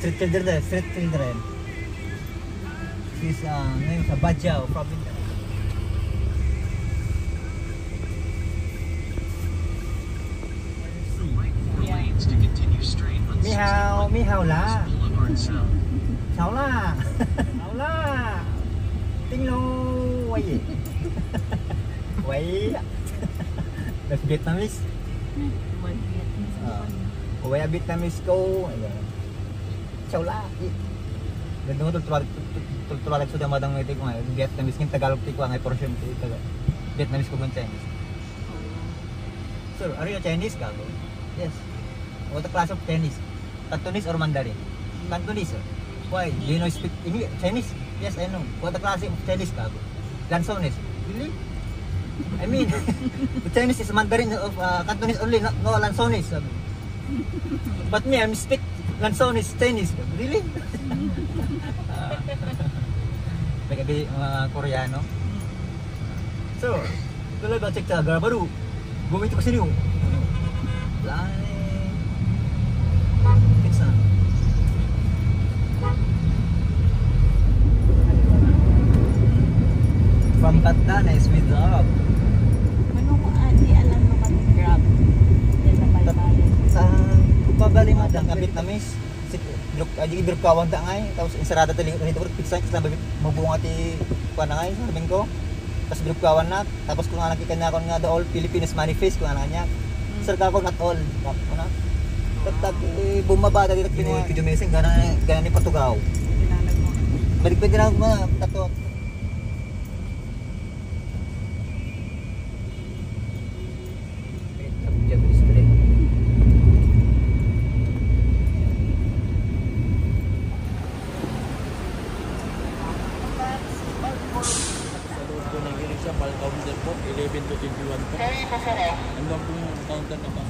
Street children, street children. She's ngayon sa Bajau province. Mihao, mihao la. Chào la. Chào la. Ting lo, wei. Wei. That's Vietnamese. Wei Vietnamese ko. Chào la. Ganda mo tulad sudah madang ngiti ko nga. Vietnamese kin Tagalog ti ko nga portion ti Tagalog. Vietnamese ko man Chinese. Sir, are you Chinese ka? Yes. What class of Chinese? Cantonese or Mandarin? Cantonese, sir. Why? Do you know speak English? Chinese? Yes, I know. What class of Chinese ka? Lanzones. Really? I mean, the Chinese is Mandarin of Cantonese only, no Lanzones. But me, I speak Lanzones Chinese. Really? Nagkabi mga Koreano. So, tuloy ba check sa baru? Bumito ko sini. Fix na. From Katana is with up. Ano mo di alam mo kami grab? Sa pabali madang kapit namis. Drop aja drop kawan ta ngay tapos insarada tali nito ko pizza kasi mabunga ti kuan ngay sabi ko. Tapos drop kawan na tapos kung anak kanya kon nga the all Philippines manifest kung anak niya. Sir ka ko not all. Ano? Tatag bumaba dito kini kidumesing gana ni Patugaw. Balik pwede na mga tato. Counter po, 11 to 21 po. Hanggang po yung counter na pa.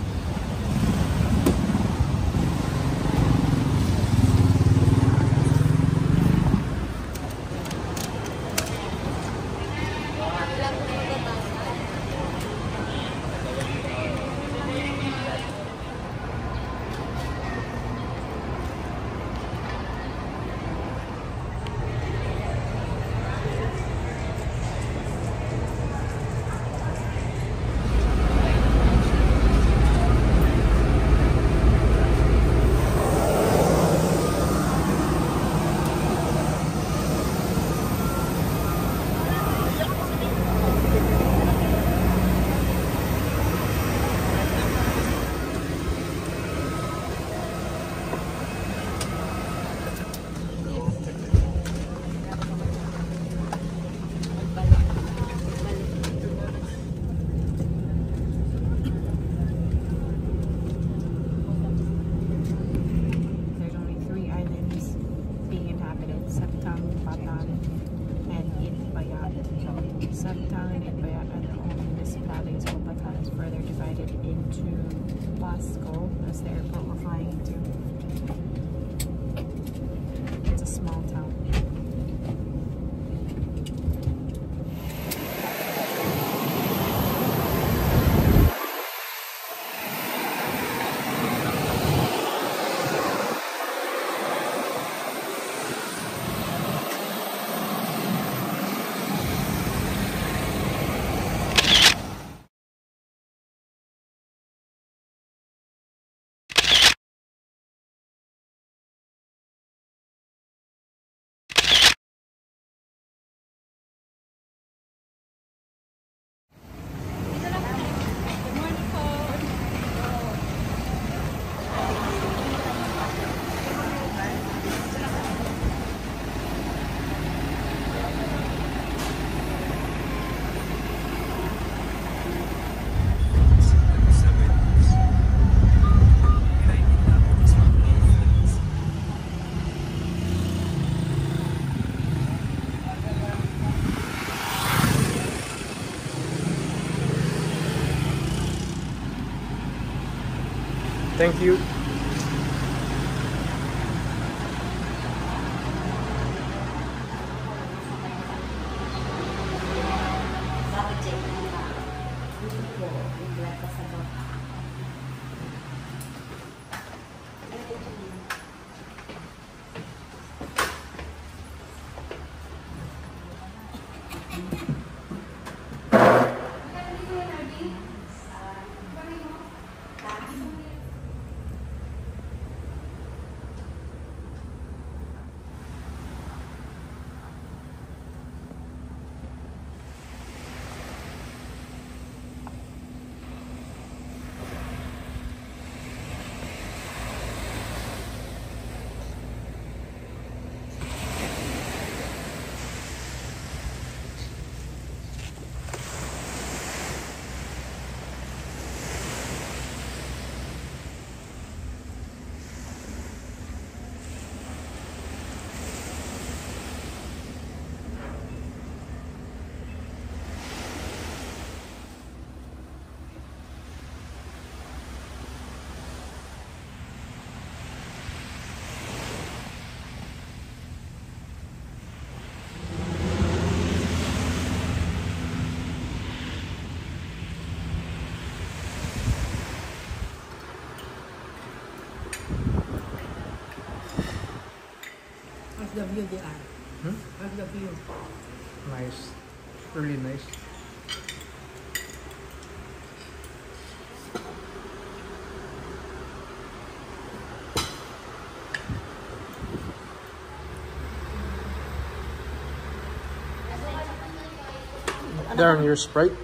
Sabtan and Bayat are the only municipalities, while Bataan is further divided into Basco, as the airport we're flying into. It's a small town. Thank you. the view they are. How's the view? Nice. Really nice. Darren, your Sprite?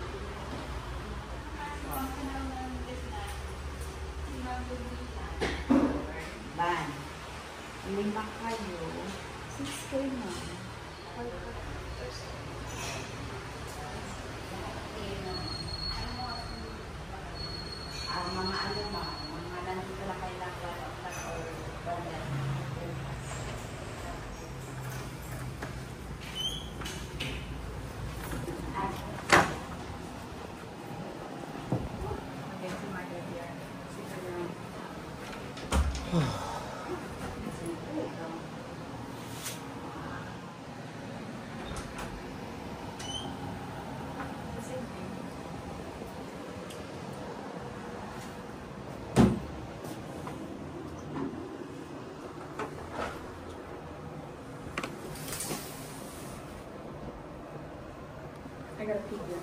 Ban. Lima kayo. 6K na. Mga ano ba? Mga nandito lang kayo lang or bandar. I got a pizza.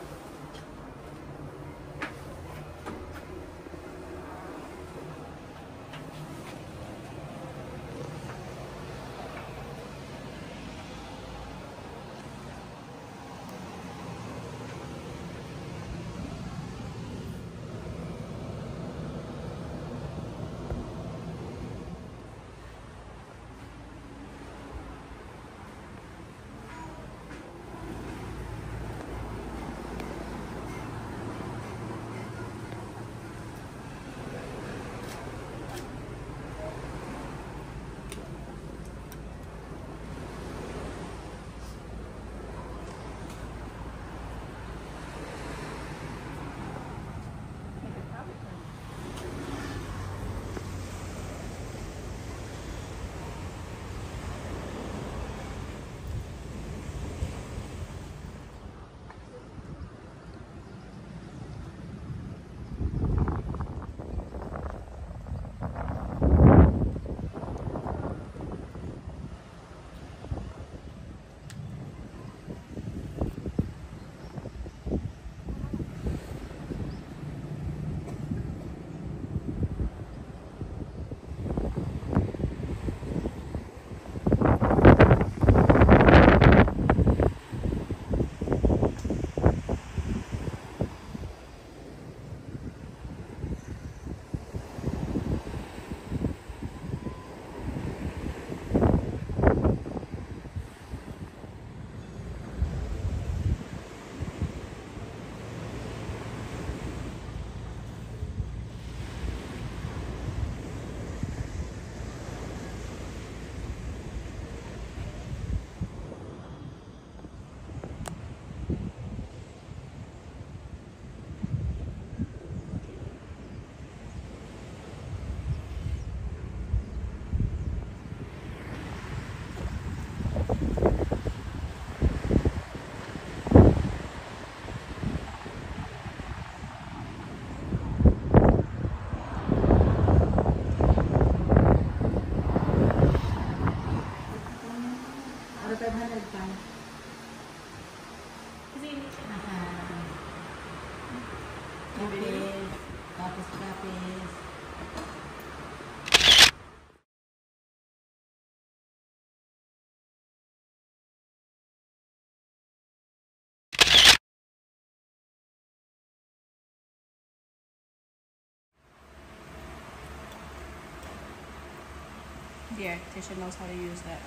Yeah, Tisha knows how to use that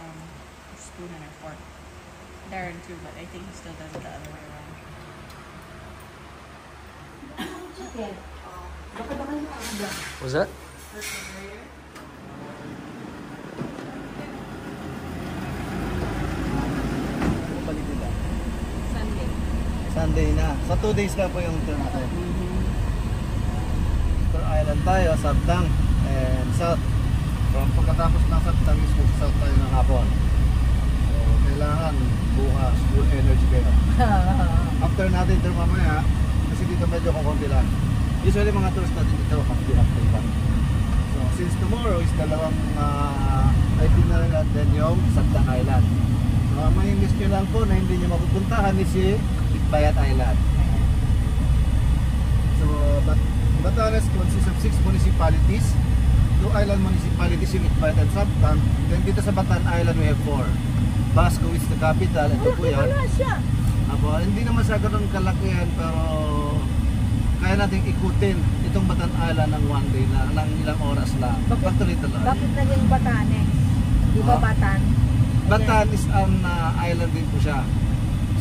spoon and her fork. Darren too, but I think he still does it the other way around. What's that? Sunday. Sunday na. So 2 days na po yung tour natin. Tour Island tayo, Sabtang and South. From pagkatapos ng Sabtang is South tayo ng hapon. So kailangan bukas full energy kayo. After natin tour mamaya, kasi dito medyo kukunti lang. Usually mga tours natin dito, kapi lang. So since tomorrow is dalawang itinerary natin yung Sabta Island. So may miss nyo lang po na hindi nyo mapupuntahan is si Itbayat Island. So Batanes consists of 6 municipalities. 2 island municipalities yung Itbayat and Sabtan. Then dito sa Batan Island we have 4. Basco is the capital. Ito po yan. Apo, hindi naman sa ganun kalakihan pero kaya nating ikutin itong Batan Island ng one day na, ng ilang oras lang. Pagtuloy-tuloy. Bakit naging Batanes? Di ba Batan? Batan is an island din po siya.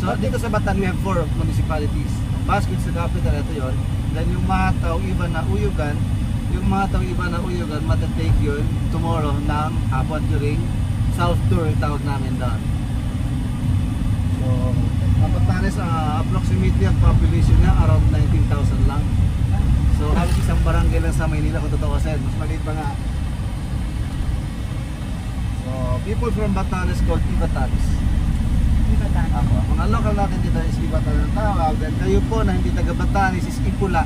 So dito sa Batan we have 4 municipalities. Basco is the capital. Ito yun. Then yung Mahataw, iba na Uyugan. Yung Mahataw, iba na Uyugan, matatake yun tomorrow ng hapon during South Tour, tawag namin doon. So, ang Batanes, approximately ang population niya around 19,000 lang. So, halos isang barangay lang sa Maynila kung totoo kasi, mas maliit pa nga. So, people from Batanes called Ibatanes. Batanes. Ako, mga local natin dito is Ibatanes ang tawag. Then kayo po na hindi taga Batanes is Ipula.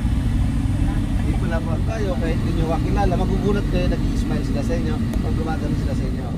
Ipula po kayo, kahit hindi nyo kakilala, magugulat kayo, nag-i-smile sila sa inyo, pag gumagano sila sa inyo.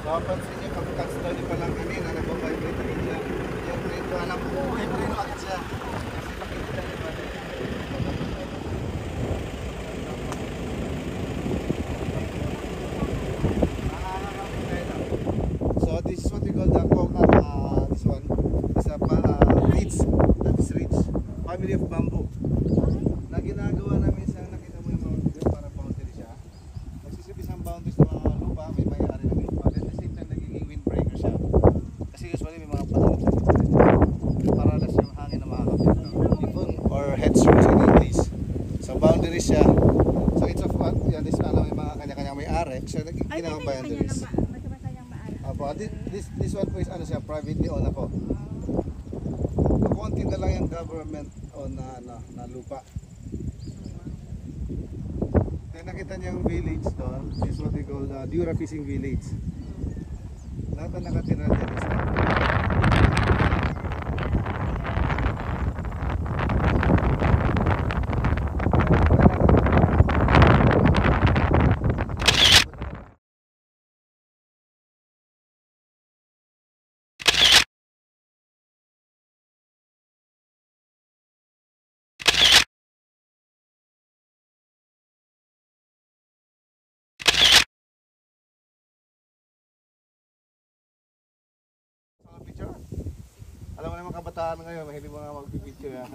So, pansin niyo, pag touchdown niyo pa lang kanina, nagbabibrate ang inyo. Yung prito, alam ko, may prito agad siya. Kasi makikita niyo ba? So, this is what we call the this one. Is a reeds. That is reeds. Family of bamboo. Na ginagawa namin sa, nakita mo yung mga video, para boundary siya. Nagsisip isang boundaries ng mga lupa, may may-ari ng lupa. At the same time, nagiging windbreaker siya. Kasi usually may mga patanap sa gitna. Para less yung hangin na makakapit. Ibon or headstrong in English. So boundaries siya. So it's of what? Yan is may mga kanya-kanyang may-ari. So ginawang boundaries. Apo, this one po is siya, privately owned ako. konti na lang yung government o na lupa. Kaya nakita niyo yung village doon, is what they call Dura Fishing Village. Lahat na nakatira dyan is mga picture. Alam mo naman kabataan ngayon, mahilig mga magpipicture yan.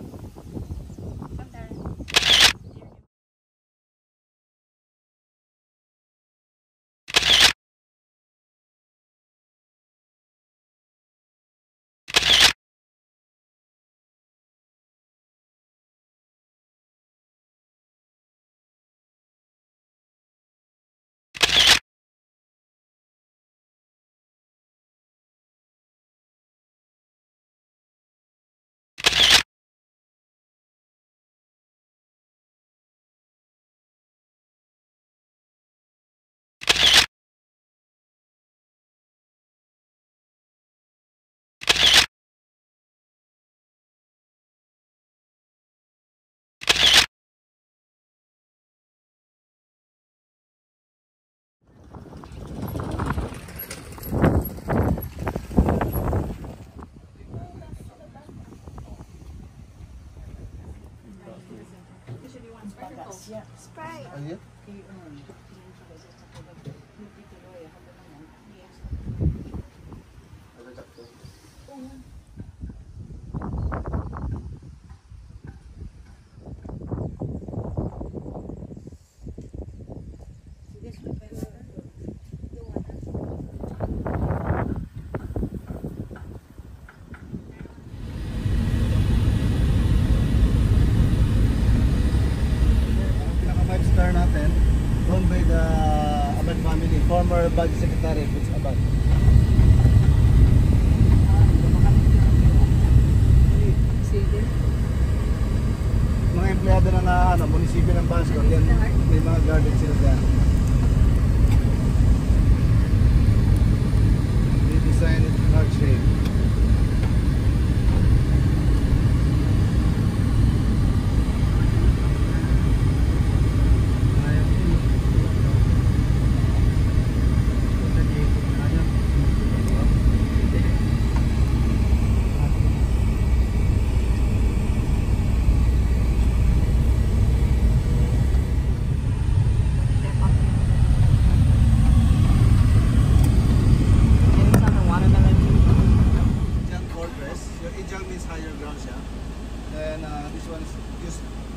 Ayun. Natin, owned by the Abad family, former Budget Secretary, Fritz Abad. Mga empleyado na munisipyo ng Basco, then may mga garden sila dyan. They designed it in heart shape.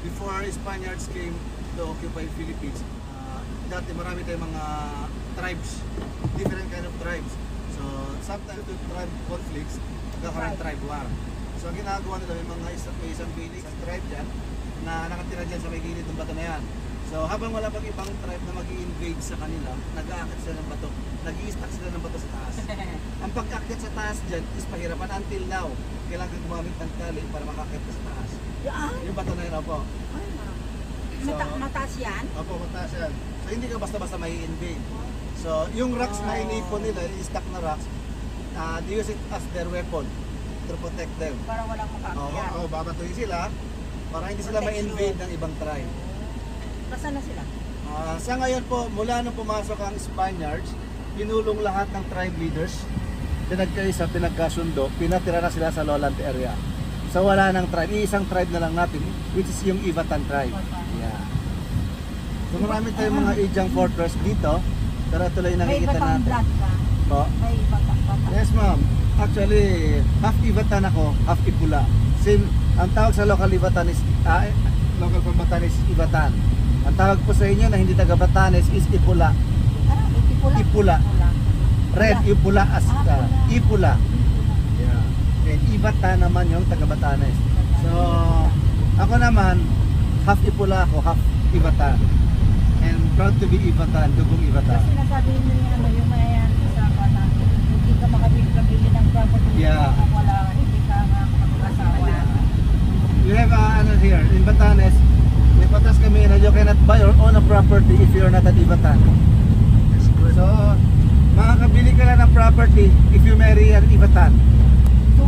Before Spaniards came to occupy Philippines, dati marami tayong mga tribes, different kind of tribes. So sometimes to tribe conflicts, nagkakaroon tribe war. So ang ginagawa nila may isang village, tribe dyan, na nakatira dyan sa may gilid ng bato na yan. So habang wala pang ibang tribe na mag-i-invade sa kanila, nag-aakit sila ng bato, nag-i-stack sila ng bato sa taas. Ang pag-akit sa taas dyan is pahirapan until now. Kailangan gumamit ng tali para makakit sa taas. Yung bato na yun, opo. So, Mataas yan? Opo, mataas yan. So hindi ka basta-basta may invade. So yung rocks na inipon nila, i-stack na rocks, they use it as their weapon to protect them. Para walang makakyan. Oo, babatuhin sila para hindi sila ma-invade ng ibang tribe. Basta na sila? Sa ngayon po, mula nung pumasok ang Spaniards, pinulong lahat ng tribe leaders, pinagkaisa, pinagkasundo, pinatira na sila sa lowland area. So wala nang tribe, isang tribe na lang natin, which is yung Ivatan tribe. Yeah. So marami tayong mga Ijang fortress dito, pero ito lang yung nakikita natin. May Ivatan ka? Po? May Ivatan ka? Yes ma'am. Actually, half Ivatan ako, half Ipula. Same, ang tawag sa local Ivatan is, local from Batanes, Ivatan. Ang tawag po sa inyo na hindi taga Batanes is Ipula. Ipula? Ipula. Red, Ipula as Ipula. Yeah. And Ivatan naman yung taga Batanes. So, ako naman, half Ipula ako, half Ivatan. And proud to be Ivatan, dugong Ivatan. Kasi sinasabi mo yung mayayan sa Batan, hindi ka makabili ng property. Yeah. Kung wala, hindi ka makakasawa. you're not an Ivatan. So, makakabili ka lang ng property if you marry an Ivatan. So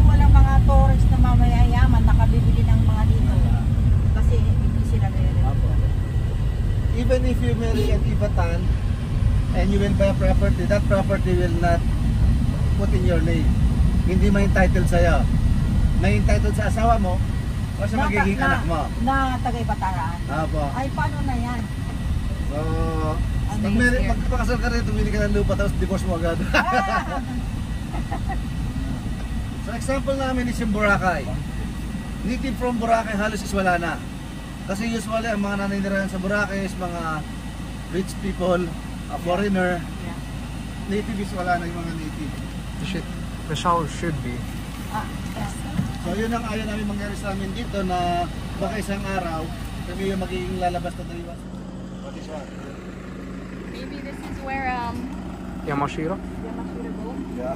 walang mga tourist na mamayayaman nakabibili ng mga dito. Kasi hindi sila nire-report. Even if you marry an Ivatan and you will buy a property, that property will not put in your name. Hindi may entitled sa'yo. May entitled sa asawa mo o sa magiging anak mo. Na tagay-Bataraan. Apo. Ay, paano na yan? So, magpapakasal ka rin, tumili ka ng lupa tapos divorce mo agad. So example namin is yung Boracay. Native from Boracay halos is wala na. Kasi usually ang mga naninirahan sa Boracay is mga rich people, a foreigner. Native is wala na yung mga native. The shower should be. So yun ang ayaw namin mangyari sa amin dito na baka isang araw kami yung magiging lalabas na daliwas. What is what? Maybe this is where Yamashiro? Yamashiro go. Yeah.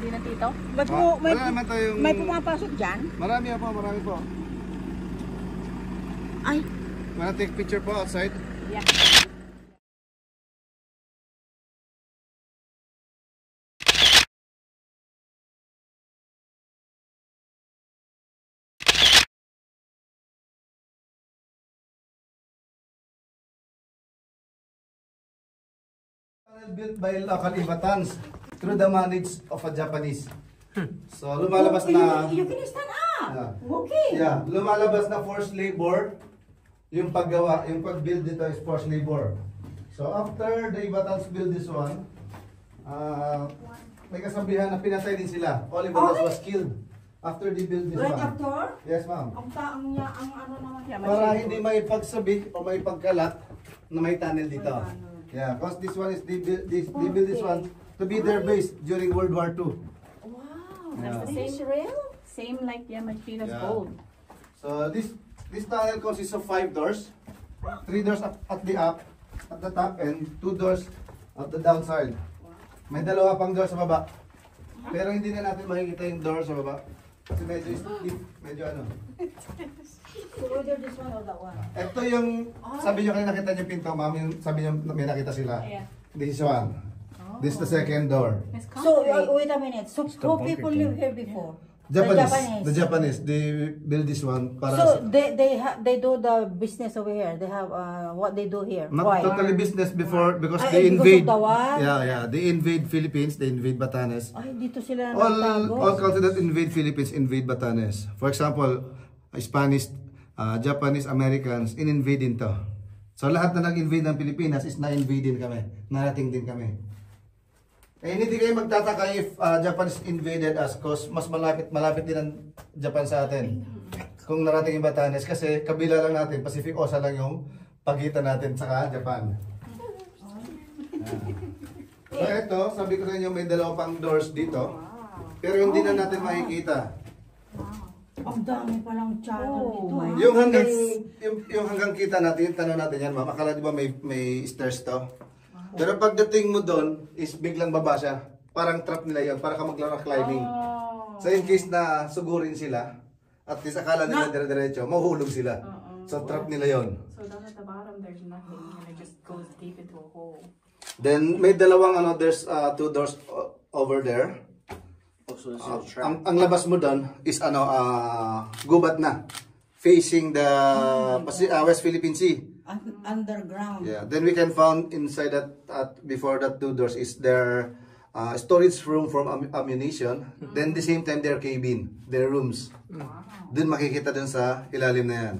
Hindi na tito. Ba't mo, Wala naman tayong... may pumapasok dyan? Marami po, marami po. Ay, Wanna take picture po outside? Yeah. Built by local Ivatans through the manage of a Japanese. So lumalabas na you can stand up. Yeah. Okay. Yeah, lumalabas na forced labor. Yung paggawa, yung pag-build dito is forced labor. So after the Ivatans build this one, may kasabihan na pinatay din sila. All Ivatans was killed after they build this Right one. after? Yes, ma'am. Ang taang niya, ang ano naman. Para hindi may pagsabi o may pagkalat na may tunnel dito. Yeah, because this one is they build this one to be their base during World War II. Wow, Yeah. that's the Is same. real? Same like Yamashita's Yeah. gold. So this tunnel consists of 5 doors, 3 doors at the top, and 2 doors at the downside. May dalawa pang door sa baba. Pero hindi na natin makikita yung door sa baba. Kasi medyo steep, medyo ano. So whether this one or that one? Ito yung, sabi nyo kanina nakita nyo yung pinto, ma'am, yung sabi nyo may nakita sila. Yeah. This is one. This is the second door. It's So, concrete. wait a minute. So, who people live here before? The Japanese, they build this one para So, they do the business over here. They have what they do here. not Why? totally business before because Ay, they because of invade. the war? Yeah, they invade Philippines, they invade Batanes. Ay, dito sila All countries that invade Philippines invade Batanes. For example, Spanish, Japanese, Americans, in-invade din to. So lahat na nag-invade ng Pilipinas is na-invade din kami. Narating din kami. Eh hindi kayo magtataka if Japanese invaded us cause mas malapit din ang Japan sa atin. Kung narating yung Batanes kasi kabila lang natin, Pacific Ocean lang yung pagitan natin sa Japan. So ito, sabi ko sa inyo may dalawang pang doors dito. Pero hindi na natin makikita. Ang dami palang channel dito. Yung hanggang kita natin, yung tanong natin yan, ma'am. Akala di ba may stairs to? Pero pagdating mo doon, is biglang baba siya. Parang trap nila yun, para ka maglaro climbing. So in case na sugurin sila, at least akala nila dire-diretso, mahuhulog sila. So trap nila yon. So down at the bottom, there's nothing, and it just goes deep into a hole. Then may dalawang there's 2 doors over there. Ang labas mo doon is gubat na. Facing the West Philippine Sea. Underground. Yeah, then we can found inside that before that 2 doors is their storage room from ammunition. Then the same time their cabin, their rooms. Dun makikita dun sa ilalim na yan.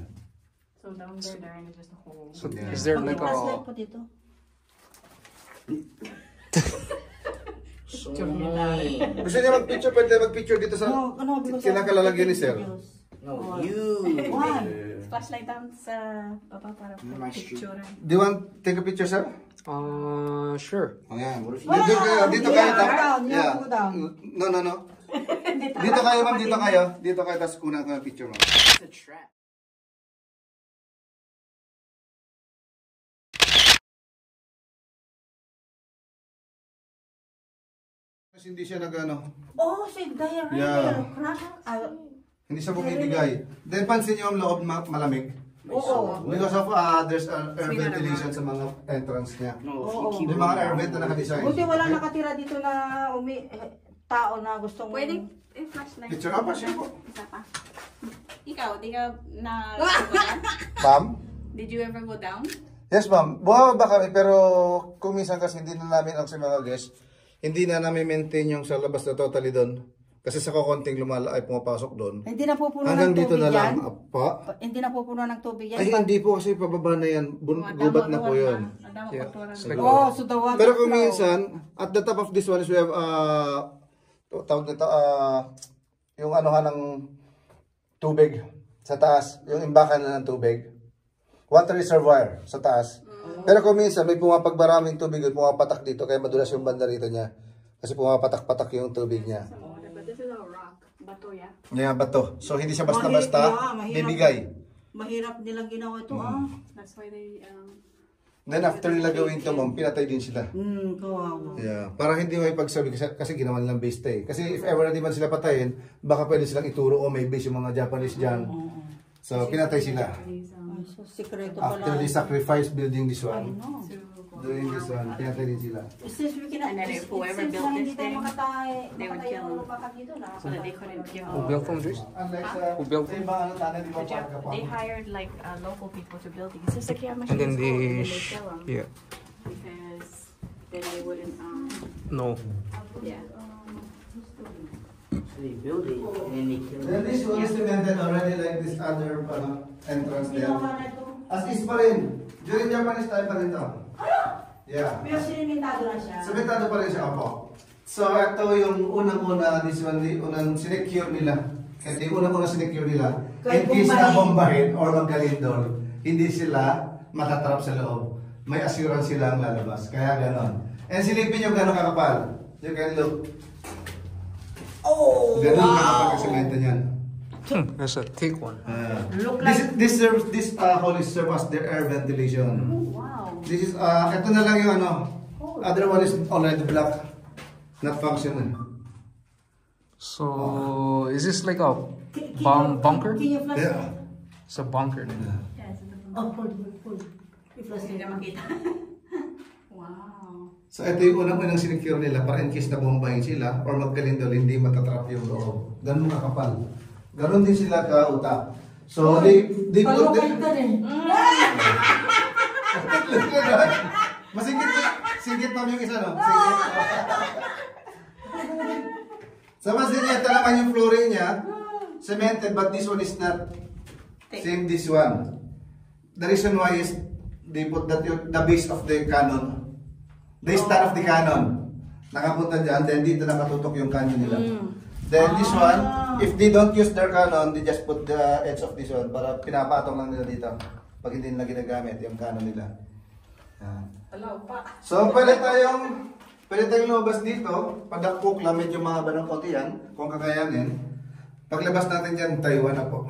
So down there is just a hole. So Yeah. is there like Flashlight a po dito. Gusto niya mag-picture, pwede mag-picture dito sa Because kinakalalagyan ni sir. No, you. Why? Flashlight down sa baba para picture. Do you want take a picture, sir? sure. Ayan. What if you- Dito kayo. down, Yeah. go down. No. Dito kayo, ma'am. Dito kayo. Dito kayo, tapos kunan ko yung picture, ma'am. It's a trap. Kasi hindi siya nag-ano. Oh, si diarrhea. Yeah. Crack. Hindi siya bumibigay. Then pansin niyo ang loob malamig. Oo. Because of there's air ventilation sa mga entrance niya. No, if Oo. you keep May mga air vent na nakadesign. Buti wala nakatira dito na tao na gustong... Pwede i-flashlight. Picture pa siya po. Isa pa. Ikaw, di ka na... Ma'am? Did you ever go down? Yes, ma'am. Bumaba kami, pero kung minsan kasi hindi na namin ang sa mga guests, hindi na namin maintain yung sa labas na totally doon. Kasi sa kukunting lumala ay pumapasok doon. Hindi na pupuno Hanggang ng dito tubig na lang. yan? Apa? Hindi na pupuno ng tubig yan? Ay, hindi po kasi pababa na yan. Gubat na po yun. Yeah. Oh, so the water Pero kung flow. minsan, at the top of this one is we have, tawag nito, yung anuhan ng tubig sa taas. Yung imbakan na ng tubig. Water reservoir sa taas. Pero kung minsan, may pumapagbaraming tubig yun, pumapatak dito, kaya madulas yung banda rito niya. Kasi pumapatak-patak yung tubig niya. But this is a rock. Bato, yeah. Ngayon ba to? So, hindi siya basta-basta Mahirap. bibigay. Mahirap nilang ginawa ito, That's why they... Then after nila gawin ito, ma'am, pinatay din sila. Kawawa. Yeah. Para hindi may pagsabi kasi ginawa nilang base stay. Kasi if ever na di man sila patayin, baka pwede silang ituro o may base yung mga Japanese dyan. So, pinatay sila. Ay, so, sikreto After pala. they sacrifice building this one, No. doing this one, pinatay din sila. Since we cannot, And then if whoever since built lang this hindi tayo thing, they would kill them. So that they couldn't kill. Who built from this? Unlike Who built sa ibang ano tanay, di ba, They hired like local people to build it. It's just like And then they, kill them yeah, because then they wouldn't. no. Yeah. So they build it and then they kill Then it. this one is cemented already like this other entrance there. As is pa rin. During Japanese time pa rin to. Yeah. Pero sinimentado na siya. Sabitan pa rin siya, opo. So, ito yung unang-una, this one, unang sinecure nila. Ito yung unang-una sinecure nila. In Kahit case na bombahin. bombahin or maggalindol, hindi sila matatrap sa loob. May assurance silang lalabas. Kaya ganon. And silipin nyo gano'ng kakapal. You can look. Oh, Ganon wow. kakapal ang semento niyan. That's a thick one. Look This hole is serve as their air ventilation. Wow. This is, ito na lang yung ano. Other one is already black. Not functional. So, is this like a bunker? Can you flash Yeah. it? It's a bunker. Oh, pull. I-flash Hindi it. na makita. Wow. So ito yung unang-unang sinecure nila para in case na bombahin sila or magkalindol, hindi matatrap yung loob. Ganun kakapal. Ganun din sila ka-utak. So they put the... Masingit pa yung isa, no? Singit. Sa mas din ito naman yung flooring niya, cemented, but this one is not same this one. The reason why is they put that the base of the cannon. The stand of the cannon. Nakapunta dyan, then dito nakatutok yung cannon nila. Then this one, if they don't use their cannon, they just put the edge of this one para pinapatong lang nila dito. Pag hindi nila ginagamit yung cannon nila. So pwede tayong lumabas dito. Padakpok lang, medyo mahaba ng konti yan, kung kakayanin. Paglabas natin dyan, Taiwan na po.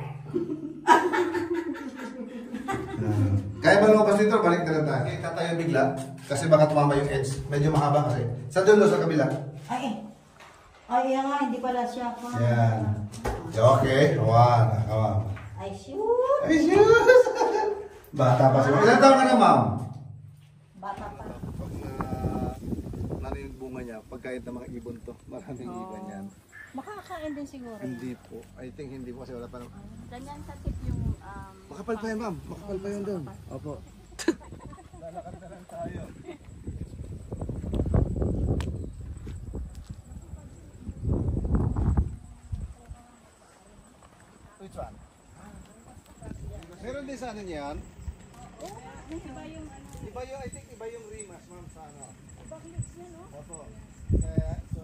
Kaya ba lumabas dito, balik na lang tayo. Kita tayo bigla, kasi baka tumama yung edge. Medyo mahaba kasi. Sa dulo, sa kabila. Ay, yan nga, hindi pala siya pa. Yan. Okay, one. Ay, shoot. Ay, shoot! Bata pa siya. Ilan taon ka na, ma'am? Bata pa. Pag yung bunga niya, pagkain ng mga ibon to. Maraming ibon yan. Makakain din siguro. Hindi po. I think hindi po kasi wala pa naman. Ganyan sa tip yung... Makapal pa yan, ma'am. Makapal pa yun doon. Opo. Lalakad na lang tayo. Which one? Meron din sa ano niyan? Iba yung, I think iba yung rimas, ma'am, sa ano. Opo. So,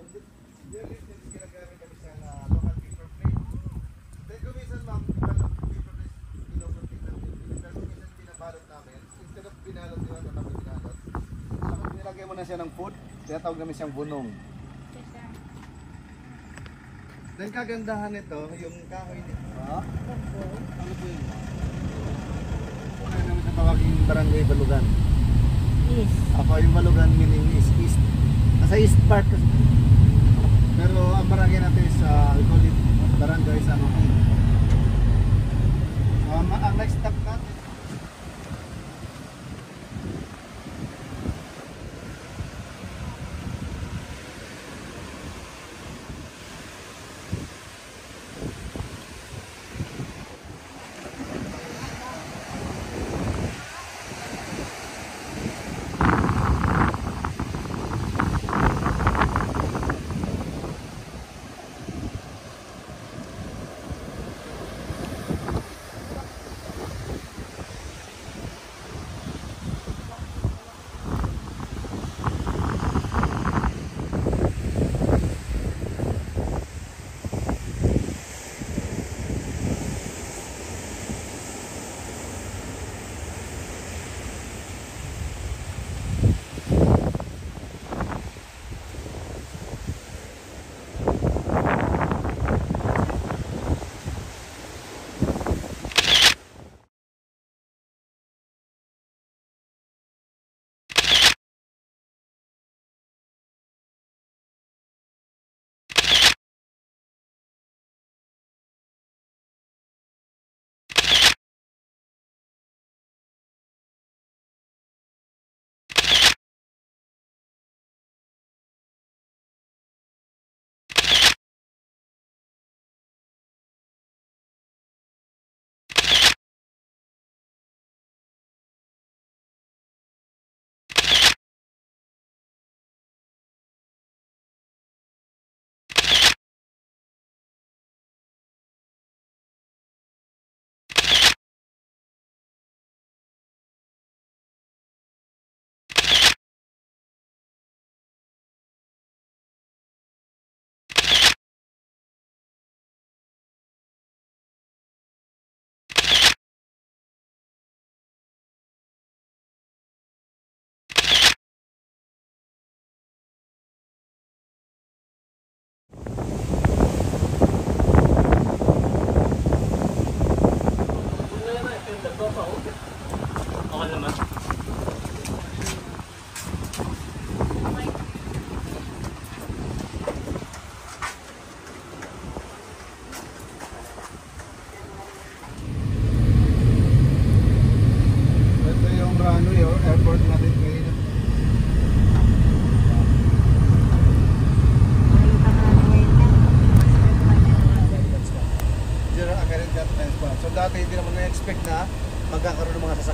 yung list yung ginagamit kami sa local paper plate. Then kumisan, ma'am, paper plate, kumisan pinabalot namin. Instead of binalot yun, ano namin binalot. Tapos nilagay mo na siya ng food, tinatawag namin siyang bunong. Then kagandahan nito, yung kahoy nito. Ano po yun? Una namin sa tawaging barangay Balugan. Yes. Ako yung Balugan meaning is east. Nasa east part kasi. Pero ang barangay natin is we call it barangay San Joaquin. Ang next stop natin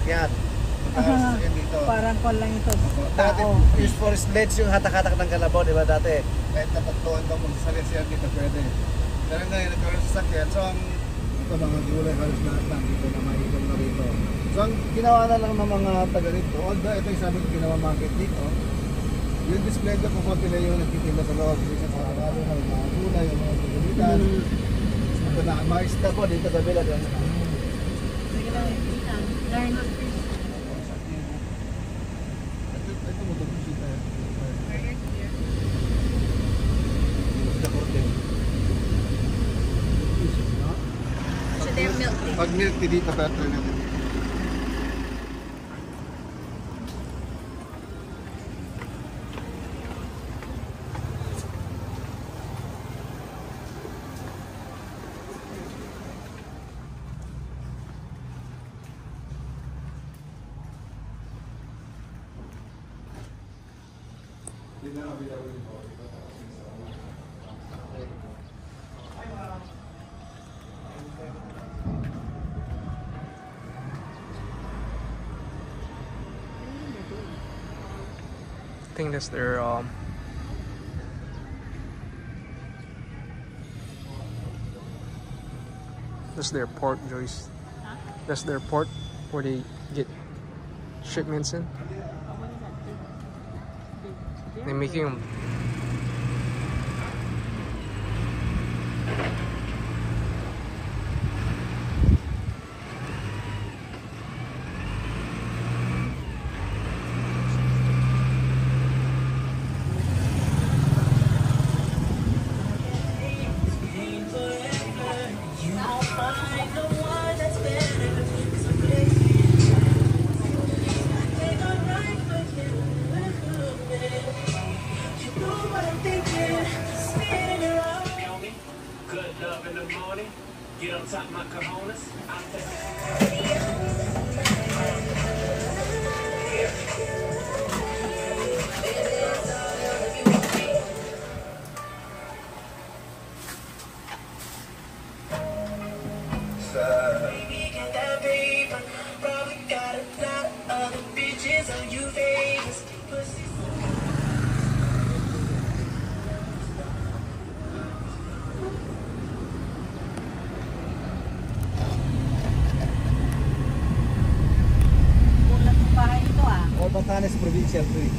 sasakyan. Matakaw yung sasakyan dito. Parang kwan lang ito. Dati, Tao. used for sledge yung hatak-hatak ng kalabaw, di ba dati? Kahit napagtuan ka mong sasakyan siya dito, pwede. Pero ngayon, nagkaroon ng sasakyan. So, ang ito mga gulay, halos lahat lang dito na maikon na rito. So, ang ginawa na lang ng mga taga rito, although ito yung sabi ko ginawa market dito, yung display ko kung konti na yung nagtitinda sa loob. Kasi sa lalo na yung mga gulay, yung mga gulutan. Ito na, mga isda po dito sa bila. Sige lang, Darn. Ito mo ito, sita. Pag milk tea dito, better natin. I think that's their port, Joyce. That's their port where they get shipments in. They're making them. Batanes Provincial Tree.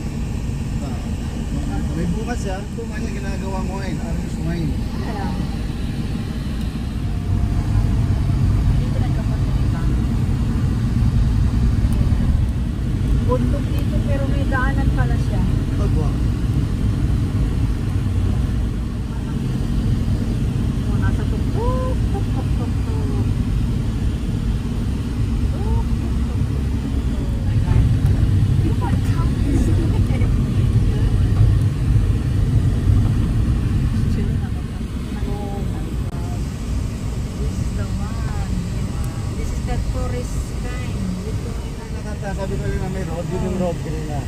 May bukas siya, ito nga niya ginagawang wine, Argus wine. Bundok dito pero may daanan pala siya. Pagwa. Nasa tuktok, tuktok, tuktok. Sabi ko yun na may road, yun yung road kanina.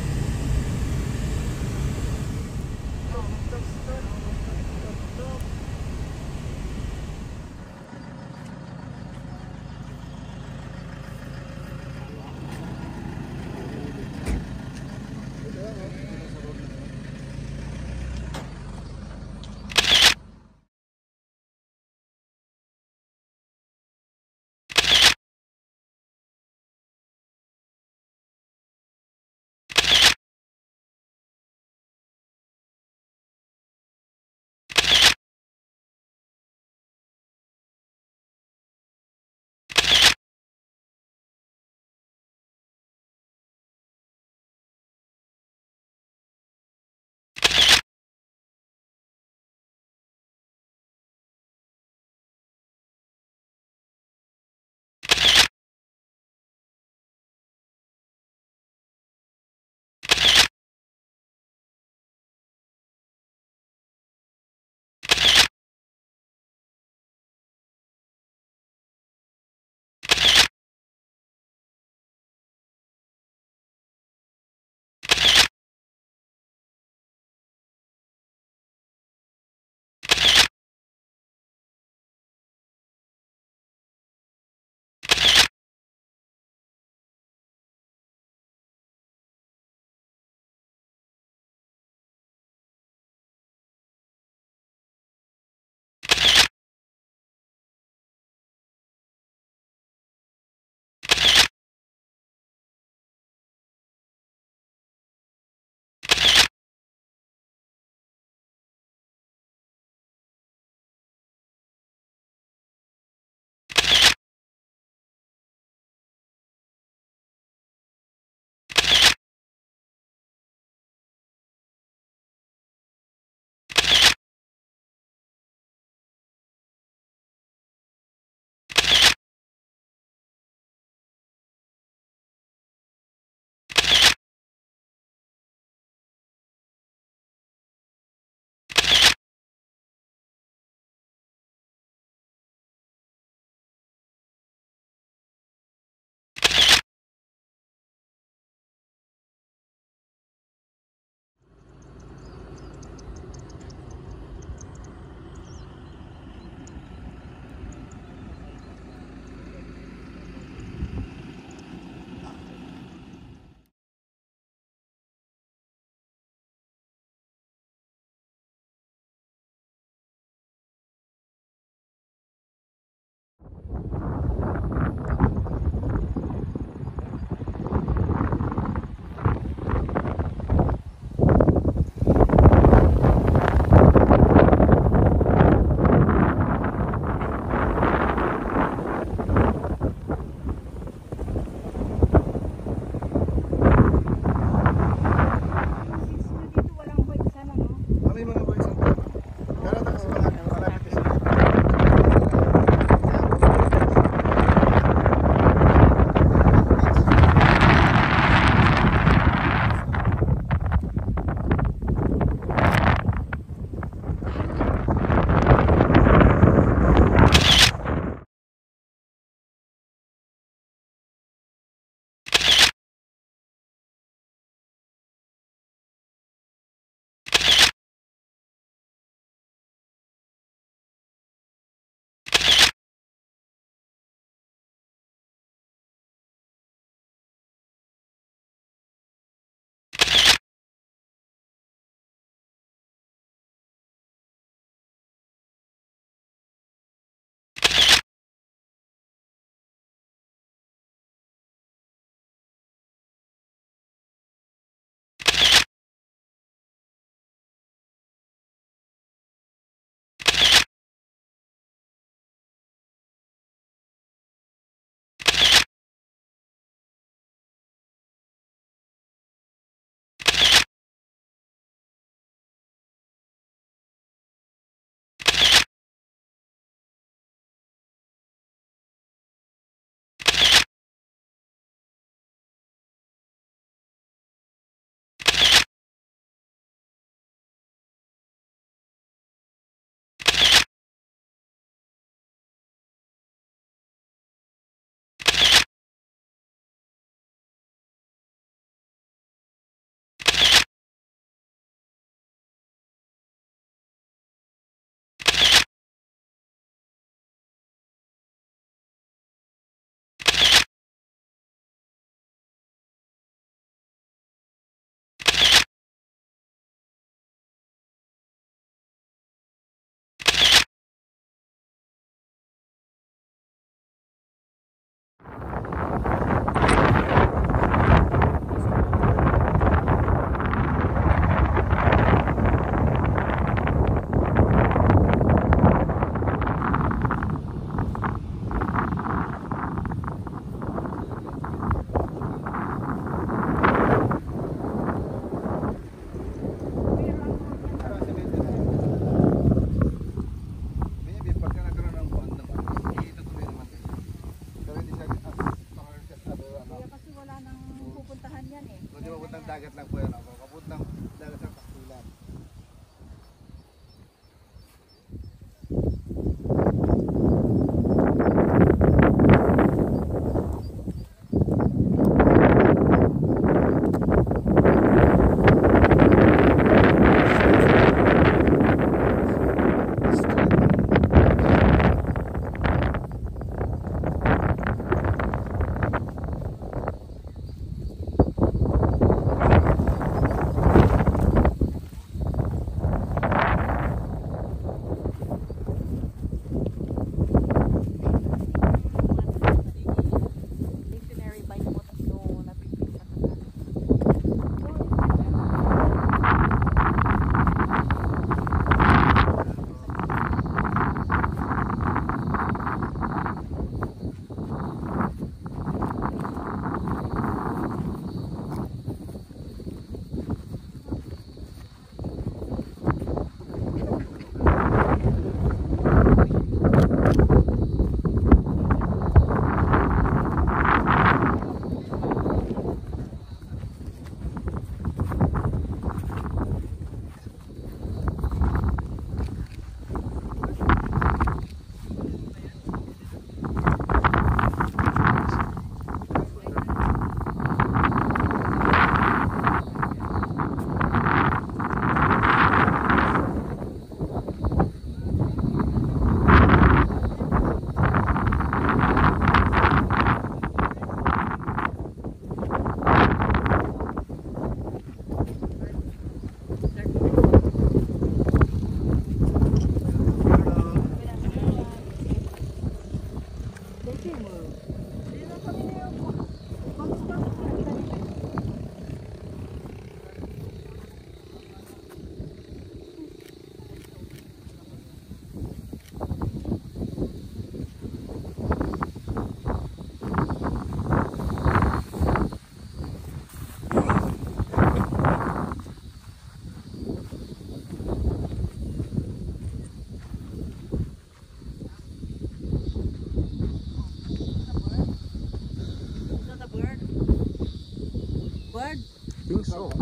Oh.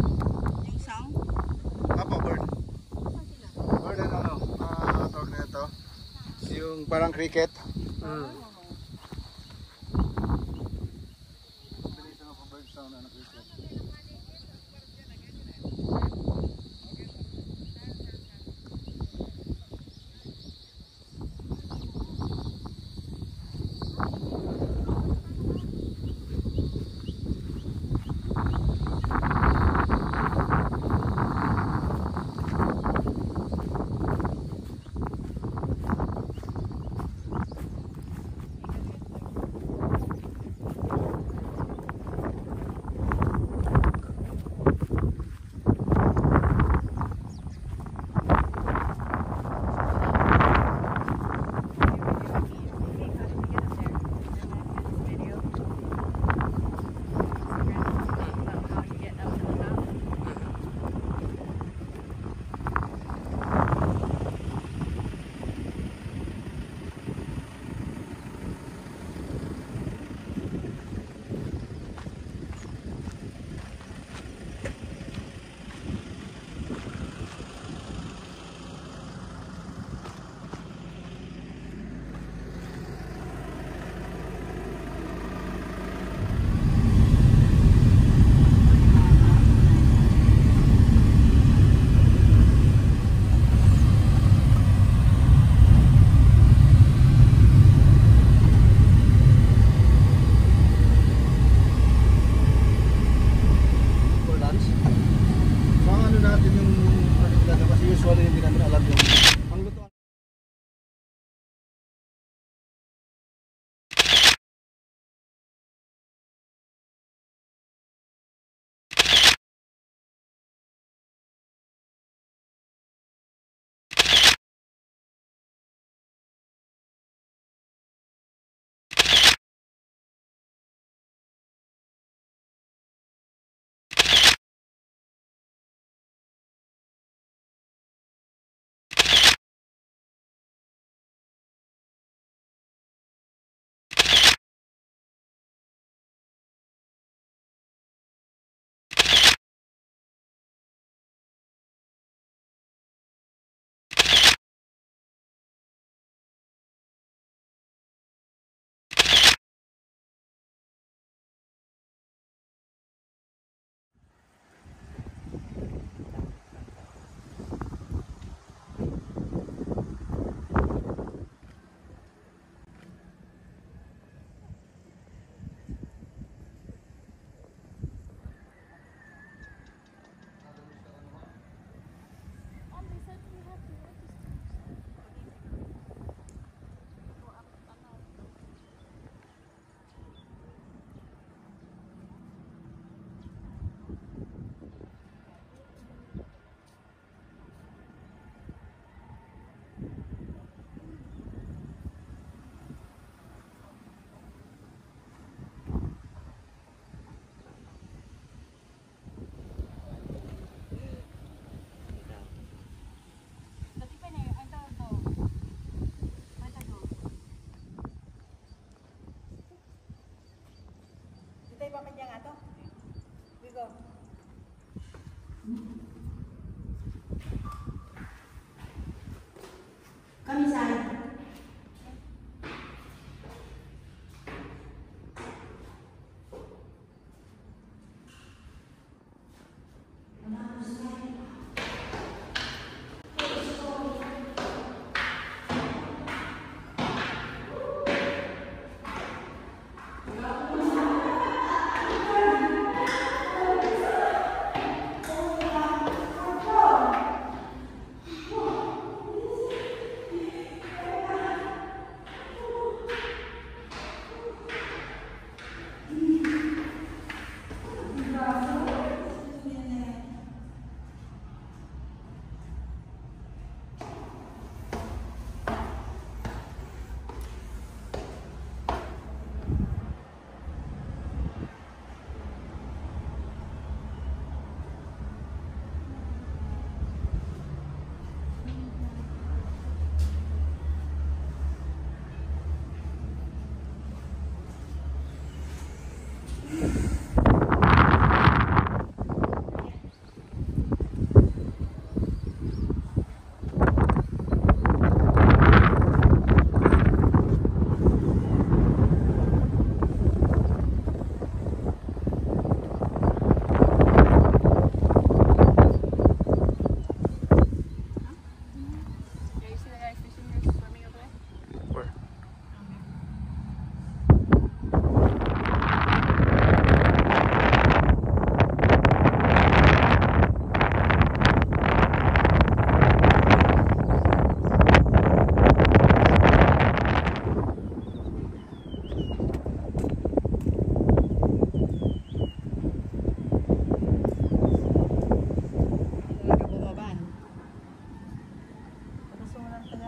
Yung sound. Apo, bird. Bird ano, tawag na ito. Yung parang cricket. Mm. Combination of a bird sound and a cricket. For lunch. Mga ano natin yung particular kasi usually hindi namin alam yung ang lutuan.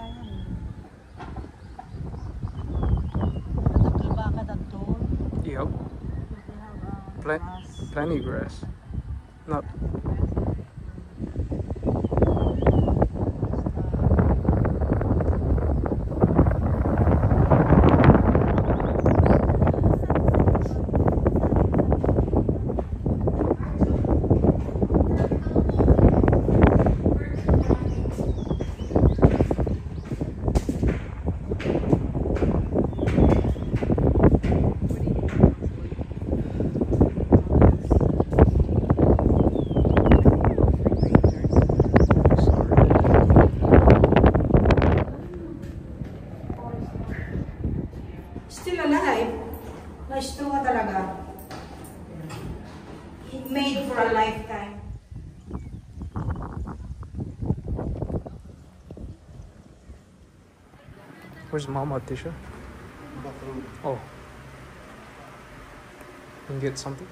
yan. Naglaba ka na doon. Yep. Plenty grass. Not. Still alive. Na-straw ka talaga. It made for a lifetime. Where's Mama, Tisha? Oh. Can get something?